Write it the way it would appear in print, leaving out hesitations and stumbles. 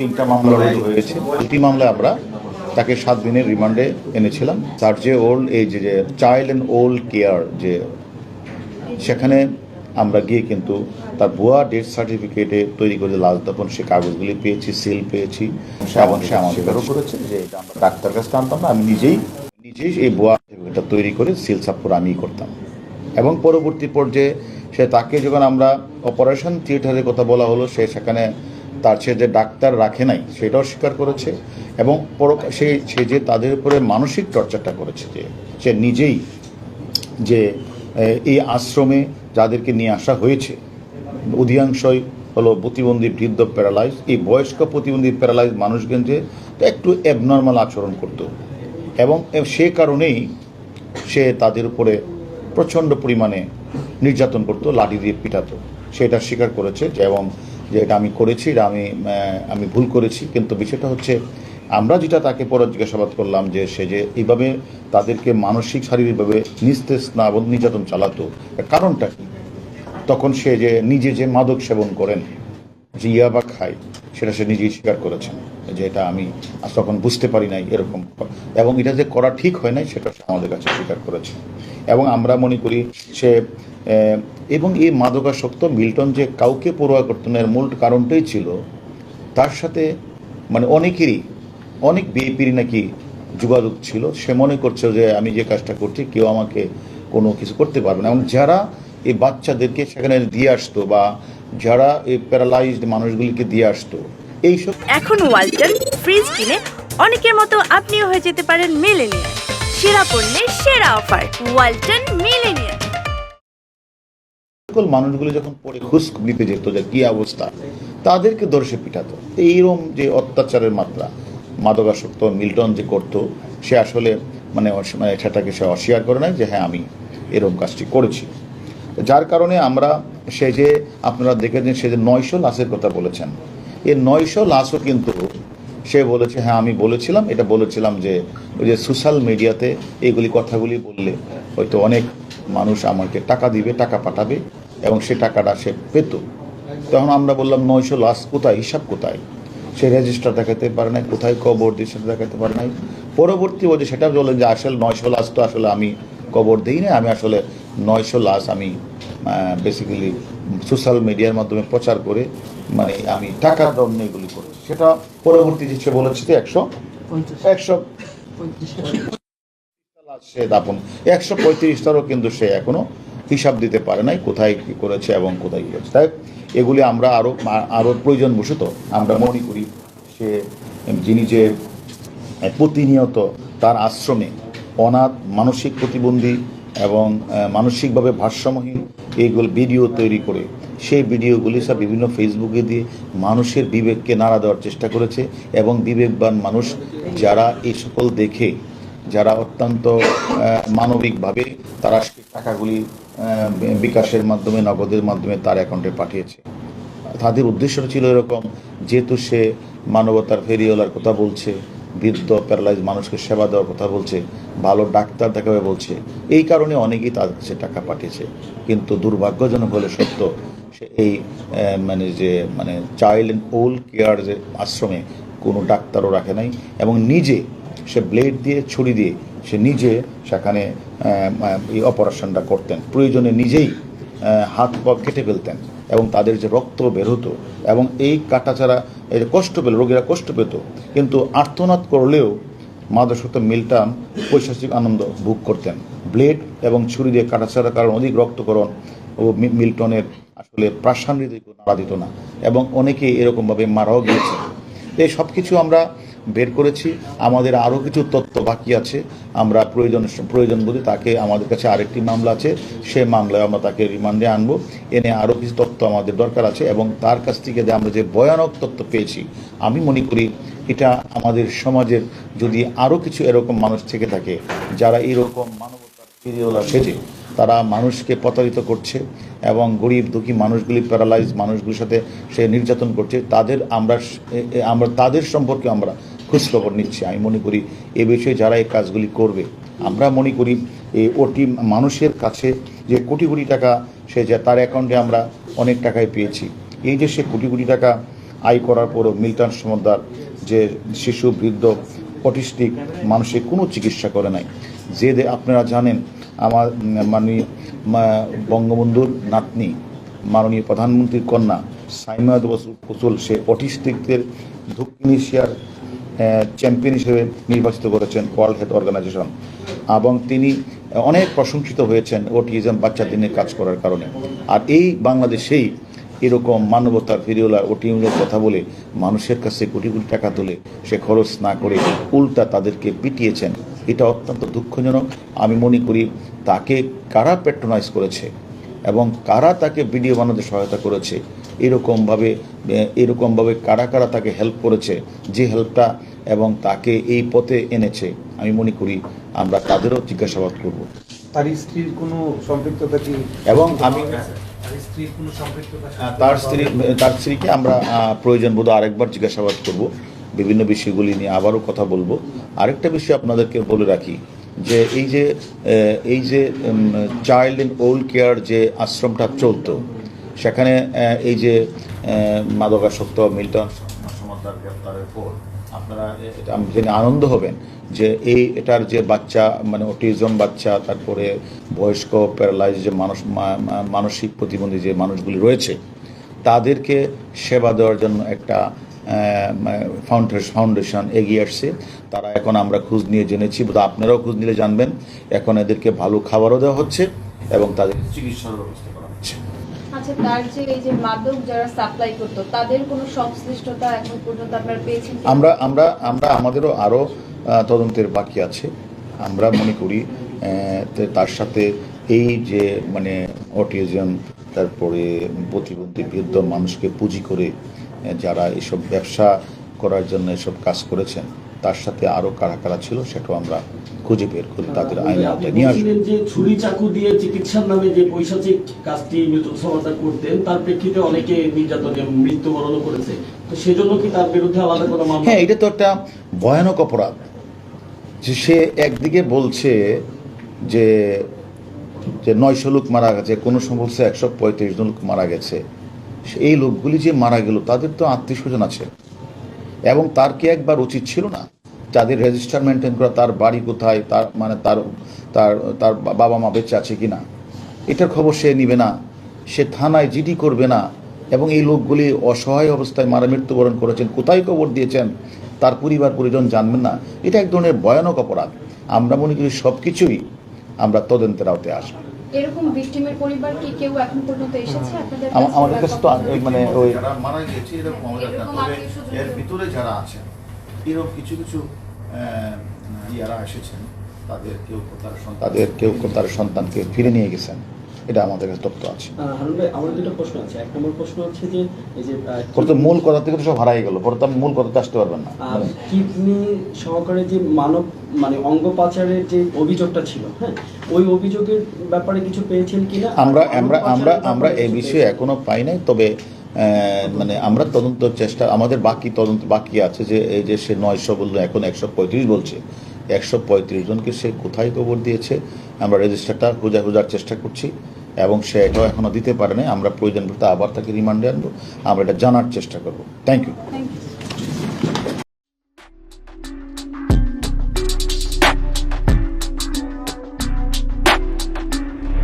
3টা মামলা রুজু হয়েছে। 2টি মামলায় আমরা তাকে 7 দিনের রিমান্ডে এনেছিলাম। তার যে ওল্ড এজ যে চাইল্ড অ্যান্ড ওল্ড কেয়ার যে সেখানে আমরা গিয়ে কিন্তু তার ভুয়া ডেথ সার্টিফিকেটে তৈরি করে লাশ দাফন সে কাগজগুলি পেয়েছি, সিল পেয়েছি এবং সে আমাকে স্বীকারও করেছে যে এটা আমরা ডাক্তার কাছে আনতাম না, আমি নিজেই এই ভুয়া সার্টিফিকেটটা তৈরি করে সিল সাপ্পর আমিই করতাম। এবং পরবর্তী পর্যায়ে তাকে যখন আমরা অপারেশন থিয়েটারের কথা বলা হলো, সেখানে তার সে যে ডাক্তার রাখে নাই সেটাও স্বীকার করেছে। এবং সে যে তাদের উপরে মানসিক টর্চারটা করেছে, যে সে নিজেই যে এই আশ্রমে যাদেরকে নিয়ে আসা হয়েছে অধিকাংশই হলো প্রতিবন্ধী, বৃদ্ধ, প্যারালাইজ। এই বয়স্ক প্রতিবন্ধী প্যারালাইজ মানুষগঞ্জে একটু অ্যাবনর্মাল আচরণ করত এবং সে কারণেই সে তাদের উপরে প্রচণ্ড পরিমাণে নির্যাতন করতো, লাঠি দিয়ে পিটাতো। সেটা স্বীকার করেছে যে এবং যে এটা আমি করেছি, এটা আমি ভুল করেছি। কিন্তু বিষয়টা হচ্ছে আমরা যেটা তাকে পরে জিজ্ঞাসাবাদ করলাম যে সে যে এইভাবে তাদেরকে মানসিক শারীরিকভাবে নিস্তেজ না এবং নির্যাতন চালাতো, কারণটা কি? তখন সে যে নিজে যে মাদক সেবন করেন, যে ইয়াবা খায়, সেটা সে নিজেই স্বীকার করেছেন যে এটা আমি তখন বুঝতে পারি নাই এরকম, এবং এটা যে করা ঠিক হয় নাই সেটা সে আমাদের কাছে স্বীকার করেছে। এবং আমরা মনে করি সে এবং এই মাদকাসক্ত মিল্টন যে কাউকে পরোয়া করতো না, এর মূল কারণটাই ছিল তার সাথে মানে অনেকেরই অনেক বিএপির নাকি যোগাযোগ ছিল। সে মনে করছে যে আমি যে কাজটা করছি কেউ আমাকে কোনো কিছু করতে পারবে না। এবং যারা এই বাচ্চাদেরকে সেখানে দিয়ে আসতো বা যারা এই প্যারালাইজড মানুষগুলিকে দিয়ে আসতো এইসব। এখন ওয়ালটন ফ্রিজ কিনে অনেকের মতো আপনিও হয়ে যেতে পারেন মিলেনিয়ার। সেরা পণ্যের সেরা অফার, ওয়ালটন মিলেনিয়ার। সকল মানুষগুলি যখন পরে খোঁজ নিতে যেত যে কি অবস্থা, তাদেরকে দর্শে পিঠাতো। এইরকম যে অত্যাচারের মাত্রা মাদকাসক্ত মিল্টন যে করতো, সে আসলে মানে সেটাকে সে অস্বীকার করে নাই যে হ্যাঁ আমি এরকম কাজটি করেছি। যার কারণে আমরা সে যে আপনারা দেখেছেন সে যে 900 লাশের কথা বলেছেন, এই 900 লাশও কিন্তু সে বলেছে হ্যাঁ আমি বলেছিলাম, এটা বলেছিলাম যে ওই যে সোশ্যাল মিডিয়াতে এইগুলি কথাগুলি বললে হয়তো অনেক মানুষ আমাকে টাকা দিবে, টাকা পাঠাবে এবং সে টাকাটা সে পেত। তখন আমরা বললাম 900 লাশ কোথায়, হিসাব কোথায়? সে রেজিস্টার দেখাতে পারে নাই, কোথায় কবর দিয়ে সেটা দেখাতে পারে নাই। পরবর্তী যে সেটা বলেন যে আসলে 900 লাশ তো আসলে আমি কবর দিই না, আমি আসলে 900 লাশ আমি বেসিক্যালি সোশ্যাল মিডিয়ার মাধ্যমে প্রচার করে মানে আমি টাকার জন্য এগুলি করি। সেটা পরবর্তী যে সে বলেছে যে 100 লাশ সে দাপন, 135টারও কিন্তু সে এখনো হিসাব দিতে পারে নাই কোথায় কী করেছে এবং কোথায় কী করেছে। তাই এগুলি আমরা আরও প্রয়োজন বসত আমরা মনে করি সে যিনি যে প্রতিনিয়ত তার আশ্রমে অনাথ, মানসিক প্রতিবন্ধী এবং মানসিকভাবে ভারসাম্যহীন এইগুলো ভিডিও তৈরি করে সেই ভিডিওগুলি সব বিভিন্ন ফেসবুকে দিয়ে মানুষের বিবেককে নাড়া দেওয়ার চেষ্টা করেছে। এবং বিবেকবান মানুষ যারা এই সকল দেখে, যারা অত্যন্ত মানবিকভাবে তারা টাকাগুলি বিকাশের মাধ্যমে, নগদের মাধ্যমে তার অ্যাকাউন্টে পাঠিয়েছে। তাদের উদ্দেশ্যটা ছিল এরকম, যেহেতু সে মানবতার ফেরিওয়ালার কথা বলছে, বৃদ্ধ প্যারালাইজ মানুষকে সেবা দেওয়ার কথা বলছে, ভালো ডাক্তার দেখাবে বলছে, এই কারণে অনেকেই তার কাছে টাকা পাঠিয়েছে। কিন্তু দুর্ভাগ্যজনক হলে সত্য, সে এই মানে চাইল্ড অ্যান্ড ওল্ড কেয়ার যে আশ্রমে কোনো ডাক্তারও রাখে নাই এবং নিজে সে ব্লেড দিয়ে, ছুরি দিয়ে সে নিজে সেখানে এই অপারেশনটা করতেন। প্রয়োজনে নিজেই হাত পা কেটে ফেলতেন এবং তাদের যে রক্ত বের হতো এবং এই কাটাছাড়া কষ্ট পেল, রোগীরা কষ্ট পেত, কিন্তু আর্তনাদ করলেও মাদকাসক্ত মিল্টন পৈশাচিক আনন্দ ভোগ করতেন। ব্লেড এবং ছুরি দিয়ে কাটাছাড়ার কারণ অধিক রক্তকরণ ও মিল্টনের আসলে প্রাণহৃদয় নাড়া দিত না এবং অনেকে এরকমভাবে মারাও গিয়েছে। এই সব কিছু আমরা বের করেছি। আমাদের আরও কিছু তথ্য বাকি আছে, আমরা প্রয়োজন বোধে তাকে, আমাদের কাছে আরেকটি মামলা আছে, সে মামলায় আমরা তাকে রিমান্ডে আনবো, এনে আরও কিছু তথ্য আমাদের দরকার আছে। এবং তার কাছ থেকে যে আমরা যে ভয়ানক তথ্য পেয়েছি, আমি মনে করি এটা আমাদের সমাজের যদি আরও কিছু এরকম মানুষ থেকে থাকে যারা এরকম মানবতার ফেরিওয়ালা সেজে তারা মানুষকে প্রতারিত করছে এবং গরিব দুঃখী মানুষগুলি, প্যারালাইজ মানুষগুলির সাথে সে নির্যাতন করছে, আমরা তাদের সম্পর্কে আমরা খোঁজখবর নিচ্ছি। আমি মনে করি এ বিষয়ে যারা এই কাজগুলি করবে, আমরা মনে করি এই ওটি মানুষের কাছে যে কোটি কোটি টাকা সে যে তার অ্যাকাউন্টে আমরা অনেক টাকায় পেয়েছি, এই যে সে কোটি কোটি টাকা আয় করার পরও মিল্টন সমাদ্দার যে শিশু, বৃদ্ধ, অটিস্টিক মানুষের কোনো চিকিৎসা করে নাই। আপনারা জানেন আমার মাননীয় বঙ্গবন্ধুর নাতনি, মাননীয় প্রধানমন্ত্রীর কন্যা সাইমা কুসুল, সে অটিস্টিকদের দক্ষিণ এশিয়ার চ্যাম্পিয়ন হিসেবে নির্বাচিত করেছেন ওয়ার্ল্ড হেলথ অর্গানাইজেশন, এবং তিনি অনেক প্রশংসিত হয়েছেন অটিজম বাচ্চাদের নিয়ে কাজ করার কারণে। আর এই বাংলাদেশেই এরকম মানবতার ফিরিওলা ওটিএমের কথা বলে মানুষের কাছে কোটি কোটি টাকা তুলে সে খরচ না করে উল্টা তাদেরকে পিটিয়েছেন। এটা অত্যন্ত দুঃখজনক। আমি মনে করি তাকে কারা প্যাট্রোনাইজ করেছে এবং কারা তাকে ভিডিও বানাতে সহায়তা করেছে, এরকমভাবে কারা কারা তাকে হেল্প করেছে, যে হেল্পটা এবং তাকে এই পথে এনেছে, আমি মনে করি আমরা তাদেরও জিজ্ঞাসাবাদ করব। তার স্ত্রীর কোনো সম্পৃক্ততা কি? এবং আমি তার স্ত্রীর কোনো সম্পৃক্ততা? তার স্ত্রীকে আমরা প্রয়োজন বোধ আরেকবার জিজ্ঞাসাবাদ করব, বিভিন্ন বিষয়গুলি নিয়ে আবারও কথা বলবো। আরেকটা বিষয় আপনাদেরকে বলে রাখি যে এই যে চাইল্ড অ্যান্ড ওল্ড কেয়ার যে আশ্রমটা চলতো, সেখানে এই যে মাদকাসক্ত মিল্টন সমাদ্দার গ্রেপ্তারের পর আপনারা জেনে আনন্দ হবেন যে এটার যে বাচ্চা, মানে অটিজম বাচ্চা, তারপরে বয়স্ক প্যারালাইজ যে মানসিক প্রতিবন্ধী যে মানুষগুলি রয়েছে, তাদেরকে সেবা দেওয়ার জন্য একটা ফাউন্ডেশন এগিয়ে আসছে। তারা এখন আমরা খোঁজ নিয়ে জেনেছি, বোধহয় আপনারাও খোঁজ নিলে জানবেন, এখন এদেরকে ভালো খাবারও দেওয়া হচ্ছে এবং তাদের চিকিৎসার ব্যবস্থা করা হচ্ছে। আচ্ছা, তার যে এই যে মাদক যারা সাপ্লাই করতো তাদের কোনো সংশ্লিষ্টতা এখন পর্যন্ত আপনারা পেয়েছেন? আমরা আমাদেরও আরও তদন্তের বাকি আছে। আমরা মনে করি তার সাথে এই যে মানে অটিজম, তারপরে প্রতিবন্ধী বৃদ্ধ মানুষকে পুঁজি করে যারা এসব ব্যবসা করার জন্য এসব কাজ করেছেন, তার সাথে আরও কারা কারা ছিল সেটাও আমরা খুঁজে বের করে তাদের আইনের আওতায় নিয়ে আসবো। যে ছুরি চাকু দিয়ে চিকিৎসার নামে যে পৈশাচিক কাজটি মিল্টন সমাদ্দার করতেন, তার প্রেক্ষিতে অনেকে নির্যাতনে মৃত্যুবরণ করেছে, তো সেজন্য কি তার বিরুদ্ধে আলাদা কোনো মামলা? হ্যাঁ, এটা তো একটা ভয়ানক অপরাধ যে সে একদিকে বলছে যে 900 লোক মারা গেছে, কোনো সময় বলছে 135 জন লোক মারা গেছে। এই লোকগুলি যে মারা গেল তাদের তো আত্মীয় স্বজন আছে, এবং তার কি একবার উচিত ছিল না যাদের রেজিস্টার মেনটেন করা, তার বাড়ি কোথায়, তার মানে তার তার তার বাবা মা বেঁচে আছে কিনা, এটার খবর সে নিবে না, সে থানায় জিডি করবে না, এবং এই লোকগুলি অসহায় অবস্থায় মৃত্যুবরণ করেছেন, কোথায় কবর দিয়েছেন তার পরিবার পরিজন জানবেন না। এটা এক ধরনের ভয়ানক অপরাধ। আমরা মনে করি সব কিছুই আমরা তদন্তের আওতায় আসবো। এরকম ভিকটিমের পরিবার কি কেউ এখন পর্যন্ত এসেছে আপনাদের আমাদের কাছে তো মানে ওই যারা মারা গেছে এরকম আমাদের না, তবে এর ভিতরে যারা আছেন এরকম কিছু কিছু ইয়ারা এসেছেন, তাদের কেউ তার সন্তানকে ফিরে নিয়ে গেছেন, এটা আমাদের কাছে তথ্য আছে। হারুন ভাই, আমার দুটো প্রশ্ন আছে। এক নম্বর প্রশ্ন হচ্ছে যে এই যে প্রথম মূল কথা থেকে তো সব হারাই গেল, প্রথম মূল কথাতে আসতে পারবেন না। কিডনি সহকারে যে মানে অঙ্গ পাচারের যে অভিযোগটা ছিল, হ্যাঁ, ওই অভিযোগের ব্যাপারে কিছু পেয়েছেন কিনা? আমরা এই বিষয়ে এখনো পাই নাই, তবে মানে আমরা তদন্ত চেষ্টা, আমাদের তদন্ত বাকি আছে যে এই যে সে 900 বললো, এখন 135 বলছে, 135 জনকে সে কোথায় কবর দিয়েছে আমরা রেজিস্টারটা খোঁজার চেষ্টা করছি, এবং সে এটাও এখনো দিতে পারে না। আমরা প্রয়োজন পড়তে আবার তাকে রিমান্ডে আনবো, আমরা এটা জানার চেষ্টা করবো। Thank you.